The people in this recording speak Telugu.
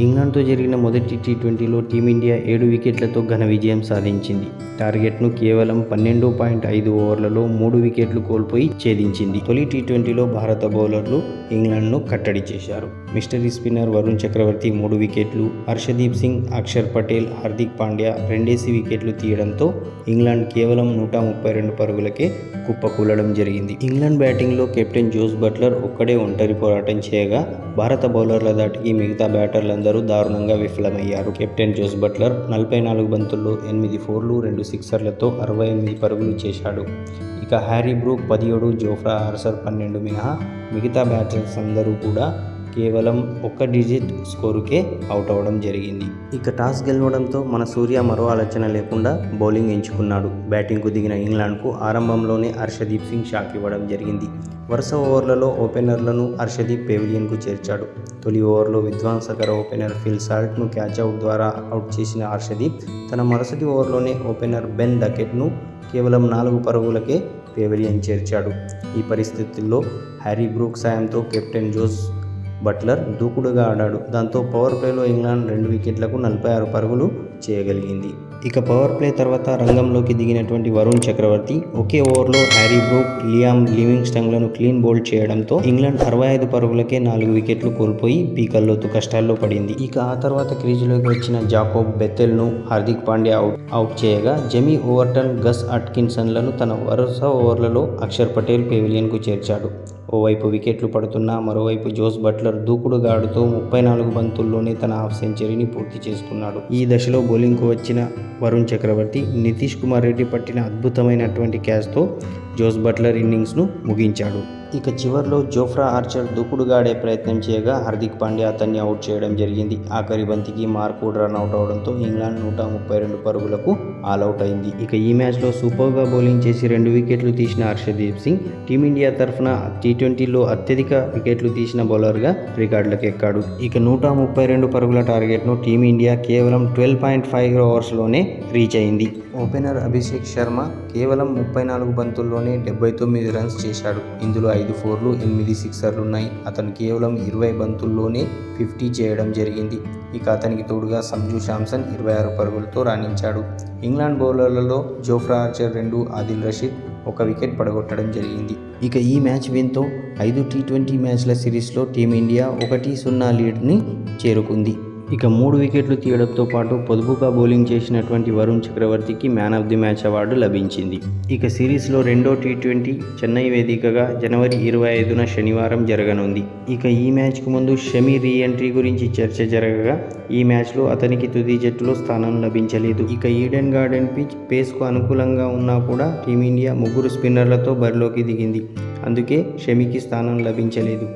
ఇంగ్లాండ్తో జరిగిన మొదటి టీ20లో టీమిండియా 7 వికెట్లతో ఘన విజయం సాధించింది. టార్గెట్ను కేవలం 12.5 ఓవర్లలో 3 వికెట్లు కోల్పోయి ఛేదించింది. తొలి టీ20లో భారత బౌలర్లు ఇంగ్లాండ్ను కట్టడి చేశారు. మిస్టరీ స్పిన్నర్ వరుణ్ చక్రవర్తి 3 వికెట్లు, హర్షదీప్ సింగ్, అక్షర్ పటేల్, హార్దిక్ పాండ్యా రెండేసి వికెట్లు తీయడంతో ఇంగ్లాండ్ కేవలం 132 పరుగులకే కుప్పకూలడం జరిగింది. ఇంగ్లాండ్ బ్యాటింగ్లో కెప్టెన్ జోస్ బట్లర్ ఒక్కడే ఒంటరి పోరాటం చేయగా భారత బౌలర్ల దాటికి మిగతా బ్యాటర్లందరూ దారుణంగా విఫలమయ్యారు. కెప్టెన్ జోస్ బట్లర్ 44 బంతుల్లో 8 ఫోర్లు 2 సిక్సర్లతో 68 పరుగులు చేశాడు. ఇక హ్యారీ బ్రూక్ 17, జోఫ్రా ఆర్చర్ 12 మినహా మిగతా బ్యాటర్స్ అందరూ కూడా కేవలం 1 డిజిట్ స్కోరుకే అవుట్ అవ్వడం జరిగింది. ఇక టాస్ గెలవడంతో మన సూర్య మరో ఆలోచన లేకుండా బౌలింగ్ ఎంచుకున్నాడు. బ్యాటింగ్కు దిగిన ఇంగ్లాండ్కు ఆరంభంలోనే హర్షదీప్ సింగ్ షాక్ ఇవ్వడం జరిగింది. వరుస ఓవర్లలో ఓపెనర్లను హర్షదీప్ పెవిలియన్కు చేర్చాడు. తొలి ఓవర్లో విధ్వంసకర ఓపెనర్ ఫిల్ సాల్ట్ను క్యాచ్అవుట్ ద్వారా అవుట్ చేసిన హర్షదీప్ తన మరుసటి ఓవర్లోనే ఓపెనర్ బెన్ డకెట్ను కేవలం 4 పరుగులకే పెవిలియన్ చేర్చాడు. ఈ పరిస్థితుల్లో హ్యారీ బ్రూక్ సాయంతో కెప్టెన్ జోస్ బట్లర్ దూకుడుగా ఆడాడు. దాంతో పవర్ ప్లేలో ఇంగ్లాండ్ 2 వికెట్లకు 46 పరుగులు చేయగలిగింది. ఇక పవర్ ప్లే తర్వాత రంగంలోకి దిగినటువంటి వరుణ్ చక్రవర్తి ఒకే ఓవర్లో హ్యారీ బ్రూక్, లియామ్ లివింగ్స్టన్లను క్లీన్ బౌల్డ్ చేయడంతో ఇంగ్లాండ్ 65 పరుగులకే 4 వికెట్లు కోల్పోయి పీకల్లోతు కష్టాల్లో పడింది. ఇక ఆ తర్వాత క్రీజులోకి వచ్చిన జాకోబ్ బెథెల్ను హార్దిక్ పాండ్యా అవుట్ చేయగా జెమీ ఓవర్టన్, గస్ అట్కిన్సన్లను తన వరుస ఓవర్లలో అక్షర్ పటేల్ పెవిలియన్కు చేర్చాడు. ఓవైపు వికెట్లు పడుతున్నా మరోవైపు జోస్ బట్లర్ దూకుడుగా ఆడుతూ 34 బంతుల్లోనే తన హాఫ్ సెంచరీని పూర్తి చేసుకున్నాడు. ఈ దశలో బౌలింగ్కు వచ్చిన వరుణ్ చక్రవర్తి నితీష్ కుమార్ రెడ్డి పట్టిన అద్భుతమైనటువంటి క్యాచ్తో జోస్ బట్లర్ ఇన్నింగ్స్ను ముగించాడు. ఇక చివర్లో జోఫ్రా ఆర్చర్ దూకుడుగా ఆడే ప్రయత్నం చేయగా హార్దిక్ పాండ్యా అతన్ని అవుట్ చేయడం జరిగింది. ఆఖరి బంతికి మార్క్వుడ్ రన్అట్ అవడంతో ఇంగ్లాండ్ 132 పరుగులకు ఆల్అవుట్ అయింది. ఇక ఈ మ్యాచ్లో సూపర్గా బౌలింగ్ చేసి 2 వికెట్లు తీసిన హర్షదీప్ సింగ్ టీమిండియా తరఫున టీ20లో అత్యధిక వికెట్లు తీసిన బౌలర్గా రికార్డులకు ఎక్కాడు. ఇక 132 పరుగుల టార్గెట్ను టీమిండియా కేవలం 12.5 ఓవర్స్లోనే రీచ్ అయింది. ఓపెనర్ అభిషేక్ శర్మ కేవలం 34 బంతుల్లోనే 79 రన్స్ చేశాడు. ఇందులో 5 ఫోర్లు 8 సిక్సర్లున్నాయి. అతను కేవలం 20 బంతుల్లోనే 50 చేయడం జరిగింది. ఇక అతనికి తోడుగా సంజు శాంసన్ 26 పరుగులతో రాణించాడు. ఇంగ్లాండ్ బౌలర్లలో Jofra Archer 2, Adil Rashid 1 wicket పడగొట్టడం జరిగింది. ఇక ఈ మ్యాచ్ విన్తో 5 టీ20 మ్యాచ్ల సిరీస్లో టీమిండియా 1-0 లీడ్ని చేరుకుంది. ఇక 3 వికెట్లు తీయడంతో పాటు పొదుపుగా బౌలింగ్ చేసినటువంటి వరుణ్ చక్రవర్తికి man of the match award లభించింది. ఇక సిరీస్లో రెండో టీ20 చెన్నై వేదికగా జనవరి 25న శనివారం జరగనుంది. ఇక ఈ మ్యాచ్కు ముందు షమి రీ-ఎంట్రీ గురించి చర్చ జరగగా ఈ మ్యాచ్లో అతనికి తుది జట్టులో స్థానం లభించలేదు. ఇక ఈడెన్ గార్డెన్ పిచ్ పేస్కు అనుకూలంగా ఉన్నా కూడా టీమిండియా 3 స్పిన్నర్లతో బరిలోకి దిగింది. అందుకే షమికి స్థానం లభించలేదు.